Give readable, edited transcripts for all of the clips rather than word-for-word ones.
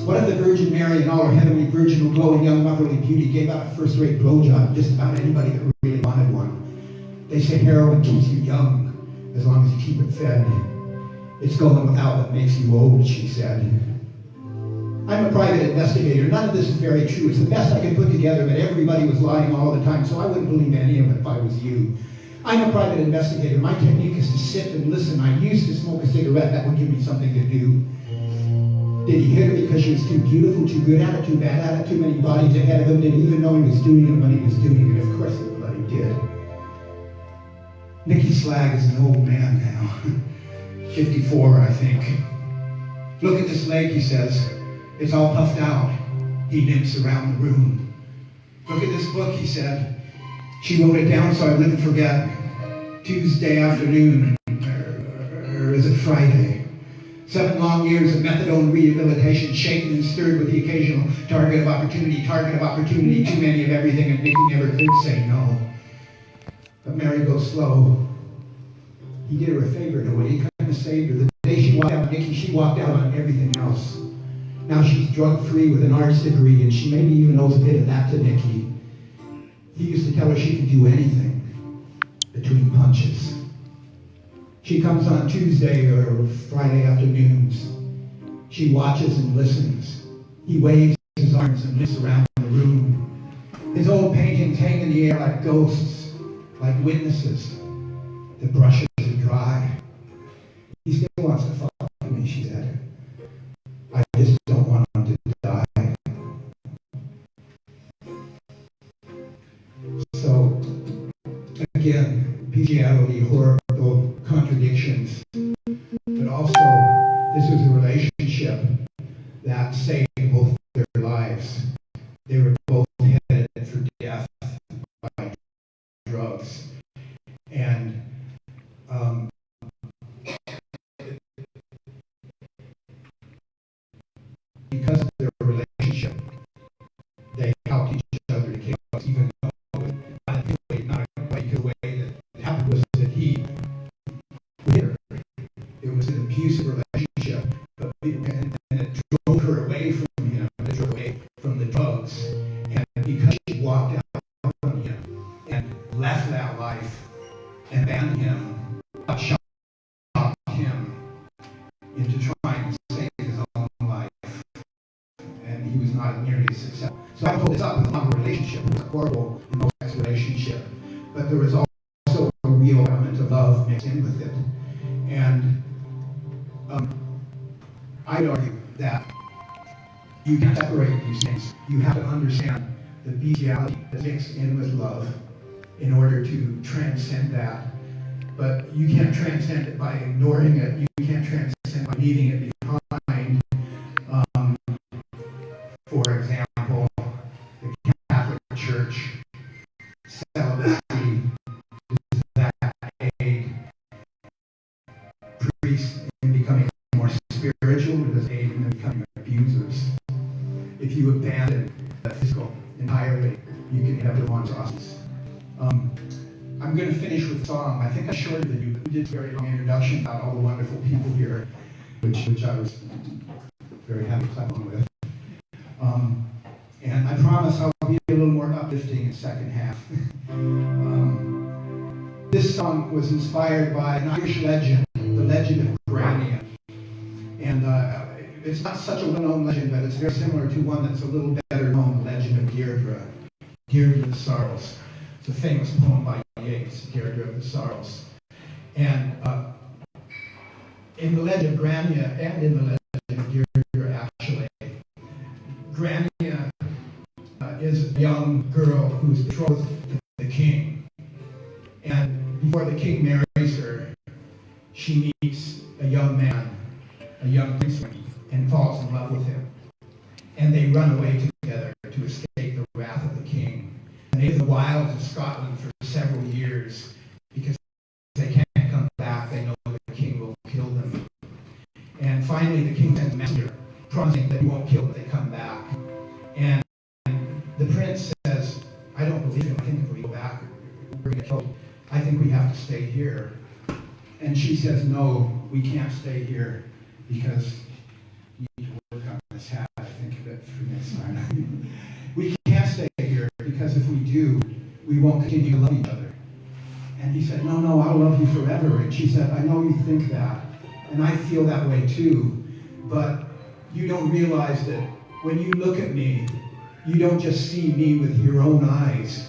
What if the Virgin Mary and all her heavenly virginal glowing young motherly beauty gave out a first-rate blowjob to just about anybody that really wanted one? They say heroin keeps you young as long as you keep it fed. It's going without that makes you old, she said. I'm a private investigator. None of this is very true. It's the best I could put together, but everybody was lying all the time, so I wouldn't believe any of it if I was you. I'm a private investigator. My technique is to sit and listen. I used to smoke a cigarette. That would give me something to do. Did he hit her because she was too beautiful, too good at it, too bad at it, too many bodies ahead of him? Did he even know he was doing it when he was doing it? Of course he bloody did. Nicky Slag is an old man now. 54, I think. Look at this leg, he says. It's all puffed out. He limps around the room. Look at this book, he said. She wrote it down so I wouldn't forget. Tuesday afternoon, or is it Friday? 7 long years of methadone rehabilitation, shaken and stirred with the occasional target of opportunity, too many of everything, and Nicky never could say no. But Mary goes slow. He did her a favor, though. He kind of saved her. The day she walked out on Nicky, she walked out on everything else. Now she's drug-free with an arts degree, and she maybe even owes a bit of that to Nicky. He used to tell her she could do anything between punches. She comes on Tuesday or Friday afternoons. She watches and listens. He waves his arms and lifts around the room. His old paintings hang in the air like ghosts, like witnesses. The brushes are dry. He still wants to fuck me, she said. I just don't want him to die. So, again, bestiality, horrible contradictions. But also, this was a relationship that saved both their lives. They were both headed for death by drugs. And because of their relationship, they helped each other to kill us, even though not quite the way that it happened was that he hit her. It was an abusive relationship, and it drove her away from him, it drove away from the drugs. And because she walked out on him and left that life and abandoned him, shocked him into trying to save his own life. And he was not nearly as successful. So I pulled this up with a long relationship. It was a horrible and complex relationship. But there was also a real element of love mixed in with it. And I'd argue that you can't separate these things. You have to understand the bestiality that's mixed in with love in order to transcend that. But you can't transcend it by ignoring it. You can't transcend it by leaving it behind. For example, the Catholic Church celibacy does that aid priests in becoming more spiritual, or does it aid in becoming abusers? If you abandon the physical entirely, you can have the monstrosities. I'm going to finish with a song. I think I shorter than you, but we did a very long introduction about all the wonderful people here, which I was very happy to clap on with. And I promise I'll be a little more uplifting in the second half. This song was inspired by an Irish legend, the legend of Grania. And it's not such a well-known legend, but it's very similar to one that's a little better known, the legend of Deirdre, Deirdre of the Sorrows. It's a famous poem by Yeats, Deirdre of the Sorrows. And in the legend of Grania and in the legend of Deirdre, actually, Grania is a young girl who's betrothed to the king. And before the king marries her, she meets a young man, a young prince, and falls in love with him. And they run away together to escape the wrath of the king. And they live in the wilds of Scotland for several years because they can't come back. They know the king will kill them. And finally, the king sends a messenger promising that he won't kill them if they come back. And the prince says, I don't believe him. I think if we go back, we're going to kill him. I think we have to stay here. And she says, no, we can't stay here because you need to work on this habit. it for next time. We can't stay here because if we do, we won't continue to love each other. And he said, no, I'll love you forever. And she said, I know you think that, and I feel that way too, but you don't realize that when you look at me, you don't just see me with your own eyes.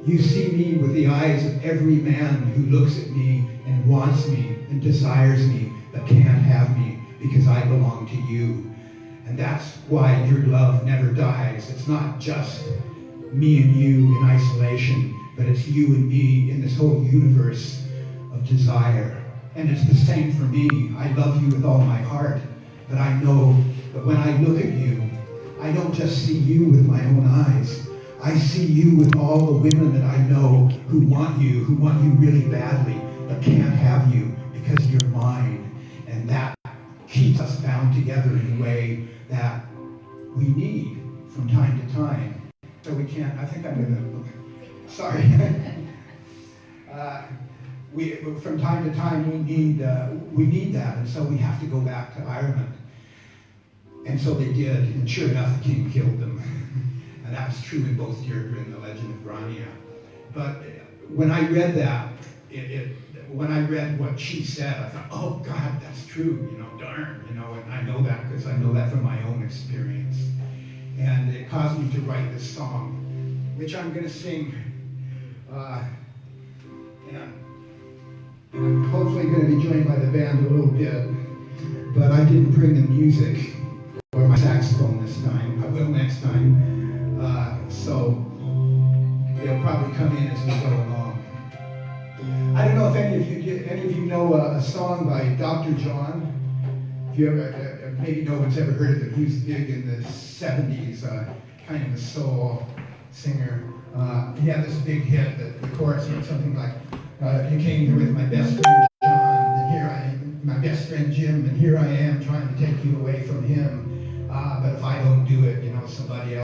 You see me with the eyes of every man who looks at me and wants me and desires me, but can't have me because I belong to you. And that's why your love never dies. It's not just me and you in isolation, but it's you and me in this whole universe of desire. And it's the same for me. I love you with all my heart, but I know that when I look at you, I don't just see you with my own eyes. I see you with all the women that I know who want you really badly, but can't have you because you're mine. And that keeps us bound together in a way that we need from time to time. So we can't, I think I'm gonna, sorry. From time to time we need that, and so we have to go back to Ireland. And so they did, and sure enough, the king killed them. And that was true in both Deirdre and the Legend of Grania. But when I read that, when I read what she said, I thought, oh God, that's true, darn, and I know that because I know that from my own experience. And it caused me to write this song, which I'm going to sing. And I'm hopefully going to be joined by the band a little bit, but I didn't bring the music or my saxophone this time. I will next time. So they'll probably come in as we go along. I don't know if any of you know a song by Dr. John. If you ever, maybe no one's ever heard of him. He was big in the 70s, kind of a soul singer. He had this big hit that the chorus went something like, you came here with my best friend John, and here I am, my best friend Jim, and here I am trying to take you away from him. But if I don't do it, somebody else.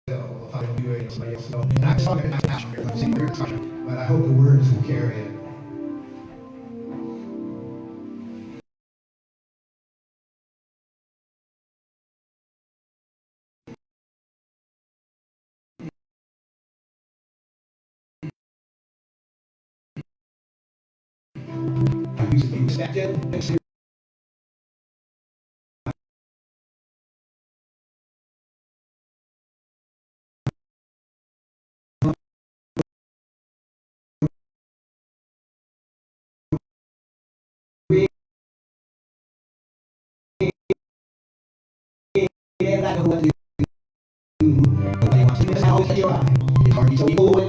If I don't do it, somebody else will. And I'm sorry, but I hope the words will carry it.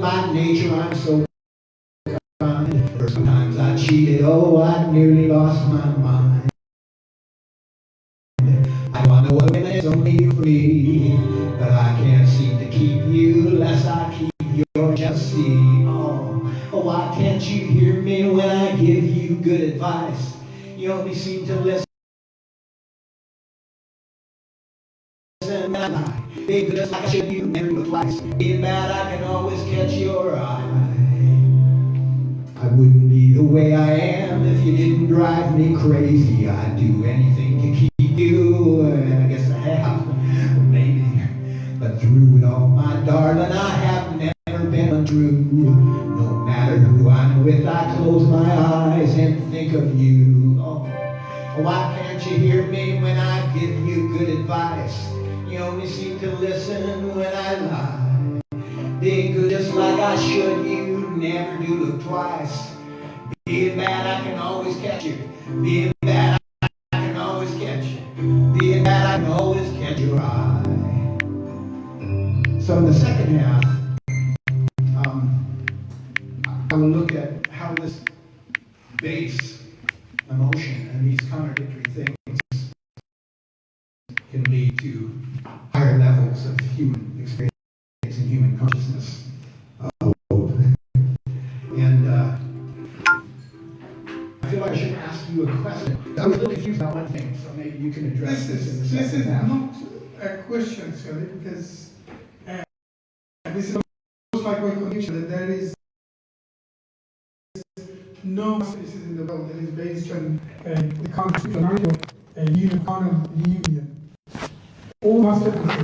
By nature, I'm so kind. Sometimes I cheated, I nearly lost my mind. I wonder what women is only for me, but I can't seem to keep you unless I keep your jealousy. Oh, why can't you hear me when I give you good advice? You only seem to listen. Baby, just like I should, you never look twice. Being bad, I can always catch your eye. I wouldn't be the way I am if you didn't drive me crazy. I'd do anything to keep you, and I guess I have, maybe. But through it all, my darling, I have never been untrue. No matter who I'm with, I close my eyes and think of you. Oh, why can't you hear me when I give you good advice? You only seem to listen when I lie. Being good just like I should, you never do look twice. Being bad, I can always catch you. Being bad, I can always catch you. Being bad, I can always catch your eye. So in the second half, I will look at how this base emotion and these contradictory things can lead to higher levels of human experience and human consciousness. And I feel like I should ask you a question. I was really confused about one thing, so maybe you can address this in the second half. This is not a question, sorry, because this is supposed like my conviction that there is no masterpieces in the world that is based on the constitutional union. All masterpieces